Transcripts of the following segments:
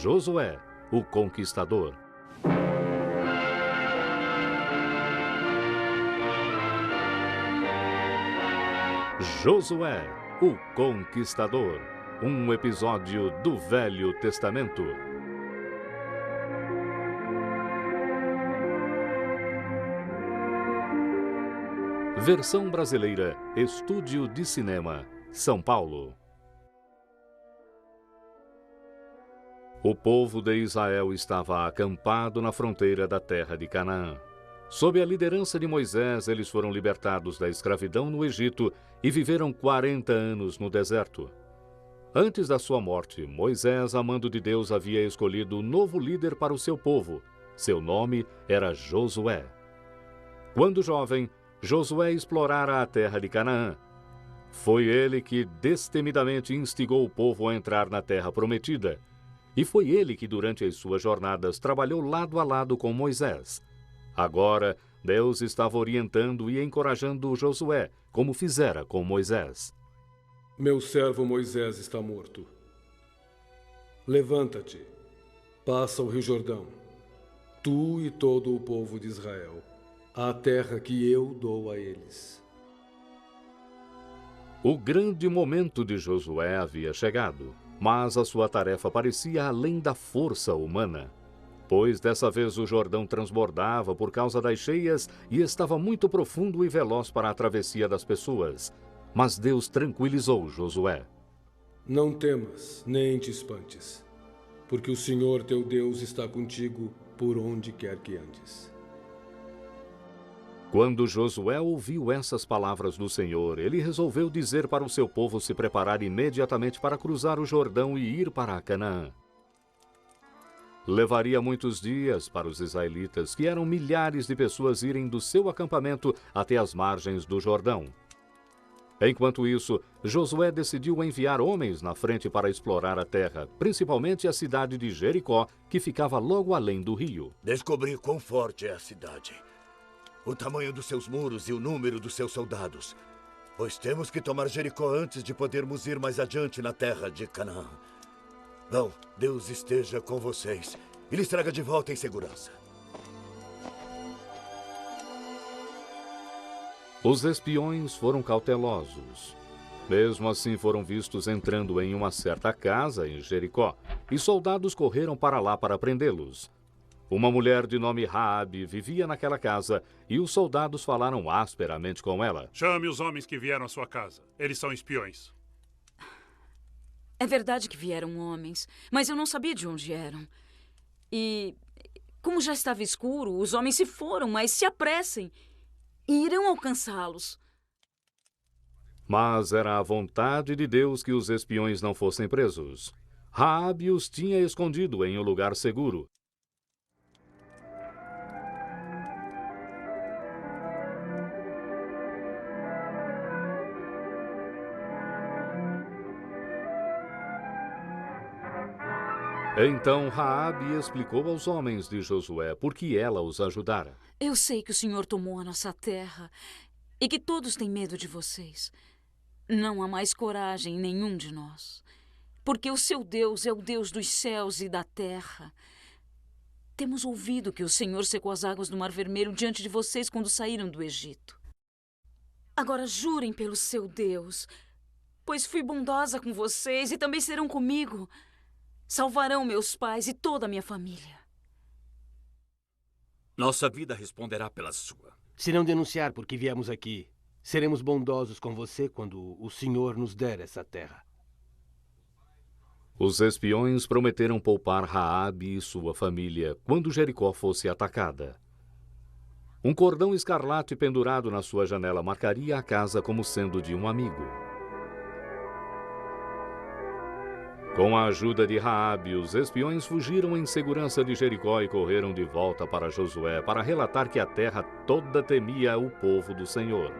Josué, o Conquistador. Josué, o Conquistador, um episódio do Velho Testamento. Versão brasileira, Estúdio de Cinema, São Paulo. O povo de Israel estava acampado na fronteira da terra de Canaã. Sob a liderança de Moisés, eles foram libertados da escravidão no Egito e viveram 40 anos no deserto. Antes da sua morte, Moisés, a mando de Deus, havia escolhido um novo líder para o seu povo. Seu nome era Josué. Quando jovem, Josué explorara a terra de Canaã. Foi ele que destemidamente instigou o povo a entrar na terra prometida. E foi ele que, durante as suas jornadas, trabalhou lado a lado com Moisés. Agora, Deus estava orientando e encorajando Josué, como fizera com Moisés. Meu servo Moisés está morto. Levanta-te, passa o Rio Jordão, tu e todo o povo de Israel, à terra que eu dou a eles. O grande momento de Josué havia chegado, mas a sua tarefa parecia além da força humana. Pois dessa vez o Jordão transbordava por causa das cheias e estava muito profundo e veloz para a travessia das pessoas. Mas Deus tranquilizou Josué. Não temas, nem te espantes, porque o Senhor teu Deus está contigo por onde quer que andes. Quando Josué ouviu essas palavras do Senhor, ele resolveu dizer para o seu povo se preparar imediatamente para cruzar o Jordão e ir para Canaã. Levaria muitos dias para os israelitas, que eram milhares de pessoas, irem do seu acampamento até as margens do Jordão. Enquanto isso, Josué decidiu enviar homens na frente para explorar a terra, principalmente a cidade de Jericó, que ficava logo além do rio. Descobri quão forte é a cidade, o tamanho dos seus muros e o número dos seus soldados, pois temos que tomar Jericó antes de podermos ir mais adiante na terra de Canaã. Bom, Deus esteja com vocês e lhes traga de volta em segurança. Os espiões foram cautelosos. Mesmo assim, foram vistos entrando em uma certa casa em Jericó, e soldados correram para lá para prendê-los. Uma mulher de nome Raabe vivia naquela casa, e os soldados falaram asperamente com ela. Chame os homens que vieram à sua casa. Eles são espiões. É verdade que vieram homens, mas eu não sabia de onde eram. E, como já estava escuro, os homens se foram, mas se apressem e irão alcançá-los. Mas era a vontade de Deus que os espiões não fossem presos. Raabe os tinha escondido em um lugar seguro. Então Raabe explicou aos homens de Josué por que ela os ajudara. Eu sei que o Senhor tomou a nossa terra e que todos têm medo de vocês. Não há mais coragem em nenhum de nós, porque o seu Deus é o Deus dos céus e da terra. Temos ouvido que o Senhor secou as águas do Mar Vermelho diante de vocês quando saíram do Egito. Agora jurem pelo seu Deus, pois fui bondosa com vocês e também serão comigo. Salvarão meus pais e toda a minha família. Nossa vida responderá pela sua. Se não denunciar por que viemos aqui, seremos bondosos com você quando o Senhor nos der essa terra. Os espiões prometeram poupar Raabe e sua família quando Jericó fosse atacada. Um cordão escarlate pendurado na sua janela marcaria a casa como sendo de um amigo. Com a ajuda de Raabe, os espiões fugiram em segurança de Jericó e correram de volta para Josué para relatar que a terra toda temia o povo do Senhor.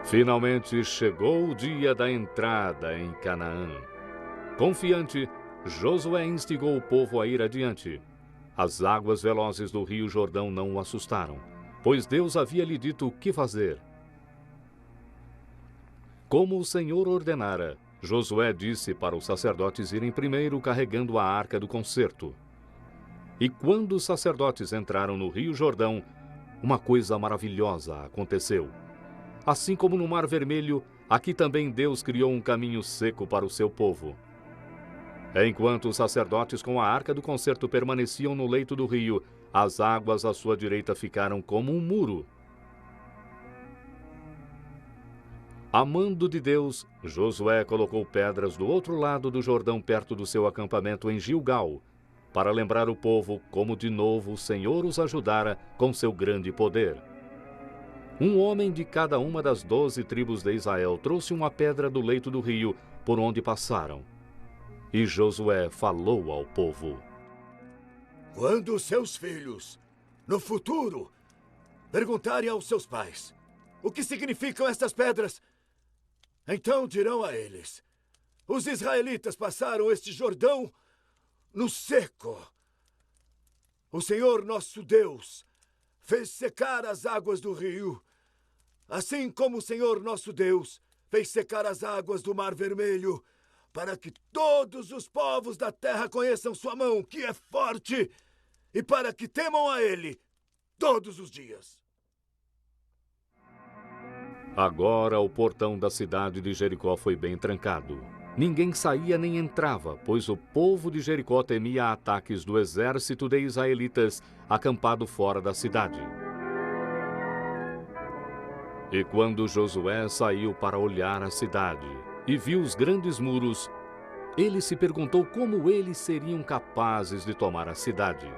Finalmente chegou o dia da entrada em Canaã. Confiante, Josué instigou o povo a ir adiante. As águas velozes do rio Jordão não o assustaram. pois Deus havia lhe dito o que fazer. Como o Senhor ordenara, Josué disse para os sacerdotes irem primeiro carregando a arca do concerto. E quando os sacerdotes entraram no Rio Jordão, uma coisa maravilhosa aconteceu. Assim como no Mar Vermelho, aqui também Deus criou um caminho seco para o seu povo. Enquanto os sacerdotes com a arca do concerto permaneciam no leito do rio, as águas à sua direita ficaram como um muro. Amando de Deus, Josué colocou pedras do outro lado do Jordão perto do seu acampamento em Gilgal, para lembrar o povo como de novo o Senhor os ajudara com seu grande poder. Um homem de cada uma das 12 tribos de Israel trouxe uma pedra do leito do rio por onde passaram. E Josué falou ao povo: Quando seus filhos, no futuro, perguntarem aos seus pais o que significam estas pedras, então dirão a eles: os israelitas passaram este Jordão no seco. O Senhor nosso Deus fez secar as águas do rio, assim como o Senhor nosso Deus fez secar as águas do Mar Vermelho, para que todos os povos da terra conheçam sua mão, que é forte, e para que temam a Ele todos os dias. Agora o portão da cidade de Jericó foi bem trancado. Ninguém saía nem entrava, pois o povo de Jericó temia ataques do exército de israelitas acampado fora da cidade. E quando Josué saiu para olhar a cidade e viu os grandes muros, ele se perguntou como eles seriam capazes de tomar a cidade.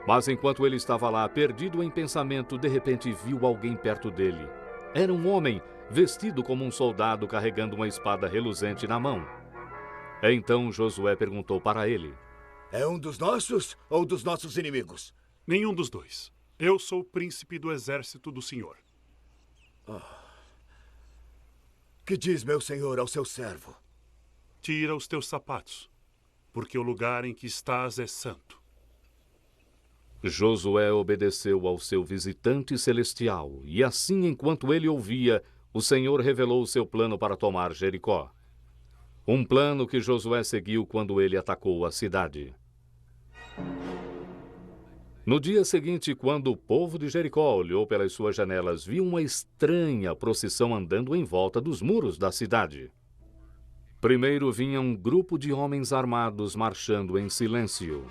Mas enquanto ele estava lá, perdido em pensamento, de repente viu alguém perto dele. Era um homem, vestido como um soldado, carregando uma espada reluzente na mão. Então Josué perguntou para ele: É um dos nossos ou dos nossos inimigos? Nenhum dos dois. Eu sou o príncipe do exército do Senhor. Que diz meu senhor ao seu servo? Tira os teus sapatos, porque o lugar em que estás é santo. Josué obedeceu ao seu visitante celestial, e assim, enquanto ele ouvia, o Senhor revelou o seu plano para tomar Jericó. Um plano que Josué seguiu quando ele atacou a cidade. No dia seguinte, quando o povo de Jericó olhou pelas suas janelas, viu uma estranha procissão andando em volta dos muros da cidade. Primeiro vinha um grupo de homens armados marchando em silêncio.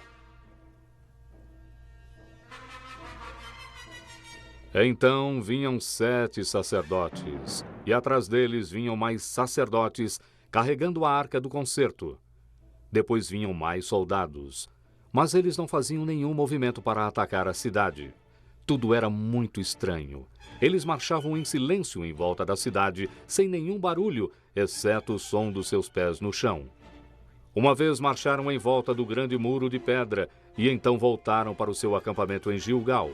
Então vinham 7 sacerdotes, e atrás deles vinham mais sacerdotes carregando a arca do concerto. Depois vinham mais soldados, mas eles não faziam nenhum movimento para atacar a cidade. Tudo era muito estranho. Eles marchavam em silêncio em volta da cidade, sem nenhum barulho, exceto o som dos seus pés no chão. Uma vez marcharam em volta do grande muro de pedra, e então voltaram para o seu acampamento em Gilgal.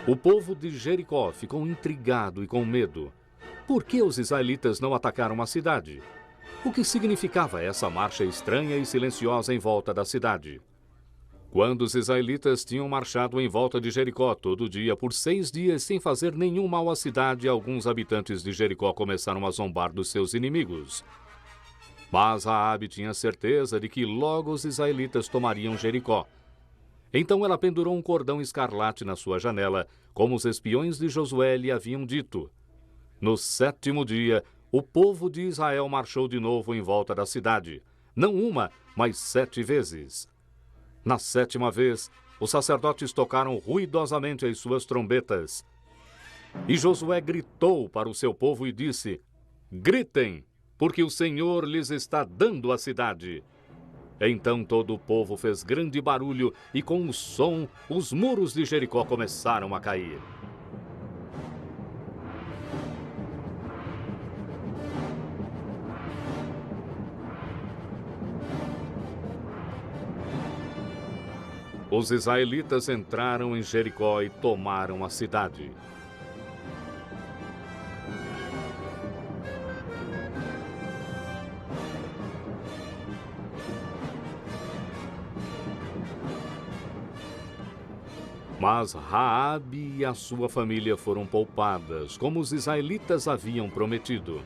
O povo de Jericó ficou intrigado e com medo. Por que os israelitas não atacaram a cidade? O que significava essa marcha estranha e silenciosa em volta da cidade? Quando os israelitas tinham marchado em volta de Jericó todo dia por 6 dias sem fazer nenhum mal à cidade, alguns habitantes de Jericó começaram a zombar dos seus inimigos. Mas Raabe tinha certeza de que logo os israelitas tomariam Jericó. Então ela pendurou um cordão escarlate na sua janela, como os espiões de Josué lhe haviam dito. No 7º dia, o povo de Israel marchou de novo em volta da cidade, não uma, mas 7 vezes. Na 7ª vez, os sacerdotes tocaram ruidosamente as suas trombetas. E Josué gritou para o seu povo e disse: Gritem, porque o Senhor lhes está dando a cidade. Então todo o povo fez grande barulho e com o som, os muros de Jericó começaram a cair. Os israelitas entraram em Jericó e tomaram a cidade. Mas Raabe e a sua família foram poupadas, como os israelitas haviam prometido.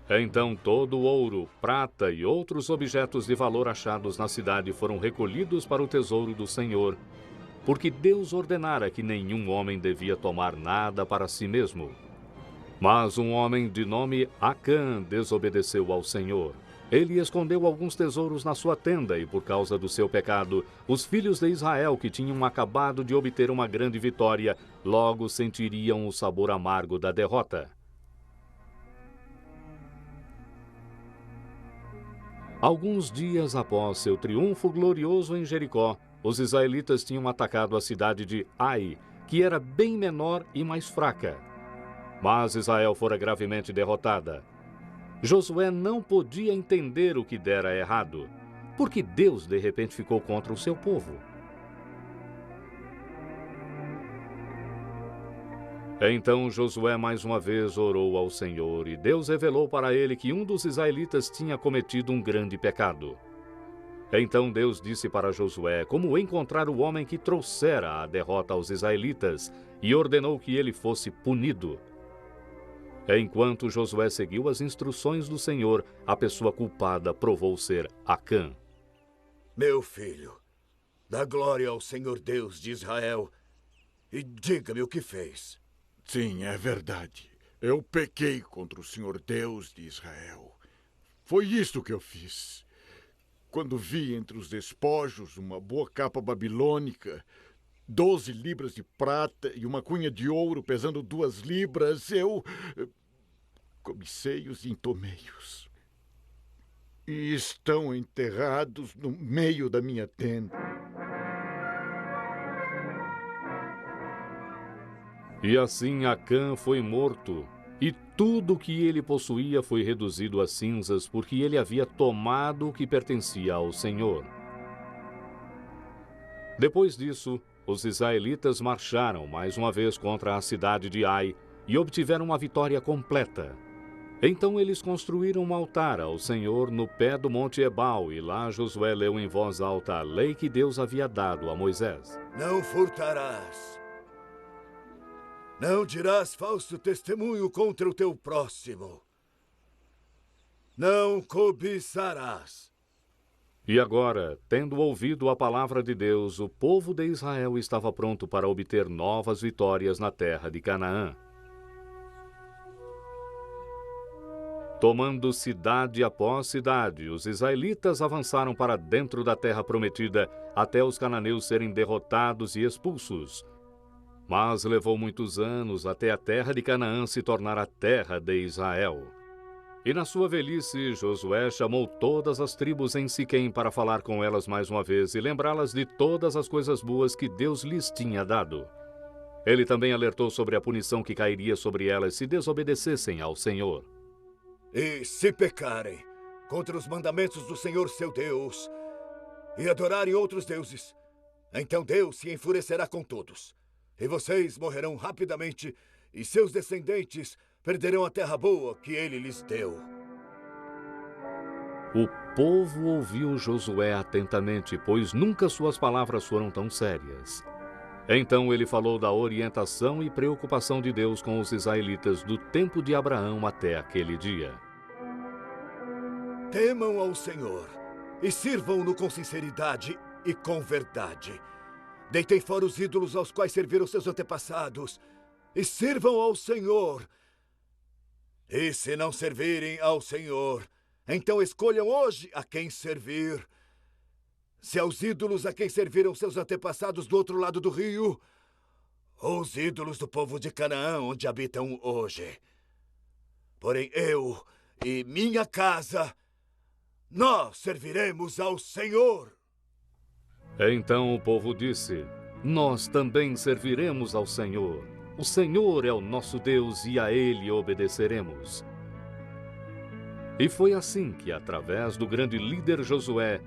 Então todo o ouro, prata e outros objetos de valor achados na cidade foram recolhidos para o tesouro do Senhor, porque Deus ordenara que nenhum homem devia tomar nada para si mesmo. Mas um homem de nome Acã desobedeceu ao Senhor. Ele escondeu alguns tesouros na sua tenda e, por causa do seu pecado, os filhos de Israel, que tinham acabado de obter uma grande vitória, logo sentiriam o sabor amargo da derrota. Alguns dias após seu triunfo glorioso em Jericó, os israelitas tinham atacado a cidade de Ai, que era bem menor e mais fraca. Mas Israel fora gravemente derrotada. Josué não podia entender o que dera errado, porque Deus de repente ficou contra o seu povo. Então Josué mais uma vez orou ao Senhor, e Deus revelou para ele que um dos israelitas tinha cometido um grande pecado. Então Deus disse para Josué como encontrar o homem que trouxera a derrota aos israelitas, e ordenou que ele fosse punido. Enquanto Josué seguiu as instruções do Senhor, a pessoa culpada provou ser Acã. Meu filho, dá glória ao Senhor Deus de Israel e diga-me o que fez. Sim, é verdade. Eu pequei contra o Senhor Deus de Israel. Foi isto que eu fiz. Quando vi entre os despojos uma boa capa babilônica, 12 libras de prata e uma cunha de ouro pesando 2 libras, eu cobicei-os e entomei-os. E estão enterrados no meio da minha tenda. E assim Acã foi morto, e tudo o que ele possuía foi reduzido a cinzas, porque ele havia tomado o que pertencia ao Senhor. Depois disso, os israelitas marcharam mais uma vez contra a cidade de Ai e obtiveram uma vitória completa. Então eles construíram um altar ao Senhor no pé do monte Ebal, e lá Josué leu em voz alta a lei que Deus havia dado a Moisés. Não furtarás. Não dirás falso testemunho contra o teu próximo. Não cobiçarás. E agora, tendo ouvido a palavra de Deus, o povo de Israel estava pronto para obter novas vitórias na terra de Canaã. Tomando cidade após cidade, os israelitas avançaram para dentro da terra prometida, até os cananeus serem derrotados e expulsos. Mas levou muitos anos até a terra de Canaã se tornar a terra de Israel. E na sua velhice, Josué chamou todas as tribos em Siquém para falar com elas mais uma vez e lembrá-las de todas as coisas boas que Deus lhes tinha dado. Ele também alertou sobre a punição que cairia sobre elas se desobedecessem ao Senhor. E se pecarem contra os mandamentos do Senhor seu Deus e adorarem outros deuses, então Deus se enfurecerá com todos. E vocês morrerão rapidamente, e seus descendentes perderão a terra boa que ele lhes deu. O povo ouviu Josué atentamente, pois nunca suas palavras foram tão sérias. Então ele falou da orientação e preocupação de Deus com os israelitas do tempo de Abraão até aquele dia. Temam ao Senhor e sirvam-no com sinceridade e com verdade. Deitem fora os ídolos aos quais serviram seus antepassados e sirvam ao Senhor. E se não servirem ao Senhor, então escolham hoje a quem servir. Se aos ídolos a quem serviram seus antepassados do outro lado do rio, ou os ídolos do povo de Canaã, onde habitam hoje. Porém eu e minha casa, nós serviremos ao Senhor. Então o povo disse: Nós também serviremos ao Senhor. O Senhor é o nosso Deus e a Ele obedeceremos. E foi assim que, através do grande líder Josué,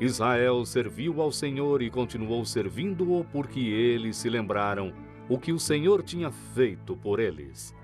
Israel serviu ao Senhor e continuou servindo-o porque eles se lembraram o que o Senhor tinha feito por eles.